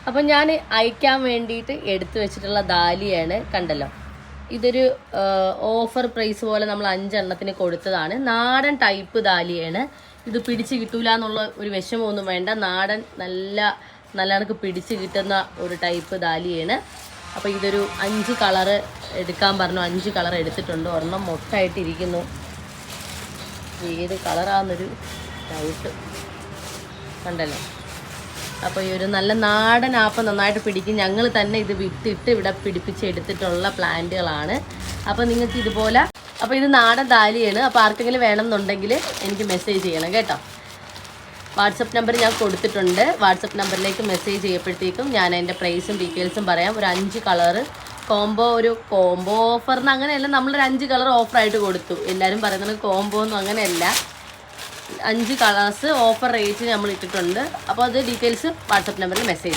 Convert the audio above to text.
അപ്പം ഞാൻ അയക്കാൻ വേണ്ടിയിട്ട് എടുത്തു വെച്ചിട്ടുള്ള ദാലിയാണ്, കണ്ടല്ലോ. ഇതൊരു ഓഫർ പ്രൈസ് പോലെ നമ്മൾ 5 എണ്ണത്തിന് കൊടുത്തതാണ്. നാടൻ ടൈപ്പ് ദാലിയാണ്. ഇത് പിടിച്ച് കിട്ടൂല എന്നുള്ള ഒരു വിഷമമൊന്നും വേണ്ട. നാടൻ നല്ല കണക്ക് പിടിച്ച് കിട്ടുന്ന ഒരു ടൈപ്പ് ദാലിയാണ്. അപ്പോൾ ഇതൊരു 5 കളറ് എടുക്കാൻ പറഞ്ഞു. 5 കളർ എടുത്തിട്ടുണ്ട്. ഒരെണ്ണം മൊട്ടായിട്ടിരിക്കുന്നു. ഏത് കളറാന്നൊരു ഡൗട്ട്. കണ്ടല്ലോ. അപ്പോൾ ഈ ഒരു നല്ല നാടൻ ആപ്പ് നന്നായിട്ട് പിടിക്കും. ഞങ്ങൾ തന്നെ ഇത് വിത്തിട്ട് ഇവിടെ പിടിപ്പിച്ചെടുത്തിട്ടുള്ള പ്ലാന്റുകളാണ്. അപ്പോൾ നിങ്ങൾക്ക് ഇതുപോലെ, അപ്പോൾ ഇത് നാടൻ ദാലിയാണ്. അപ്പോൾ ആർക്കെങ്കിലും വേണമെന്നുണ്ടെങ്കിൽ എനിക്ക് മെസ്സേജ് ചെയ്യണം കേട്ടോ. വാട്സപ്പ് നമ്പർ ഞാൻ കൊടുത്തിട്ടുണ്ട്. വാട്സപ്പ് നമ്പറിലേക്ക് മെസ്സേജ് ചെയ്യപ്പോഴത്തേക്കും ഞാൻ അതിൻ്റെ പ്രൈസും ഡീറ്റെയിൽസും പറയാം. ഒരു 5 കളറ് ഒരു കോംബോ ഓഫറിന് അങ്ങനെയല്ല, നമ്മളൊരു 5 കളർ ഓഫറായിട്ട് കൊടുത്തു. എല്ലാവരും പറയുന്നത് കോംബോ ഒന്നും അങ്ങനെയല്ല. 5 കളേഴ്സ് ഓഫർ റേറ്റ് നമ്മൾ ഇട്ടിട്ടുണ്ട്. അപ്പോൾ അത് ഡീറ്റെയിൽസ് വാട്സപ്പ് നമ്പറിൽ മെസ്സേജ്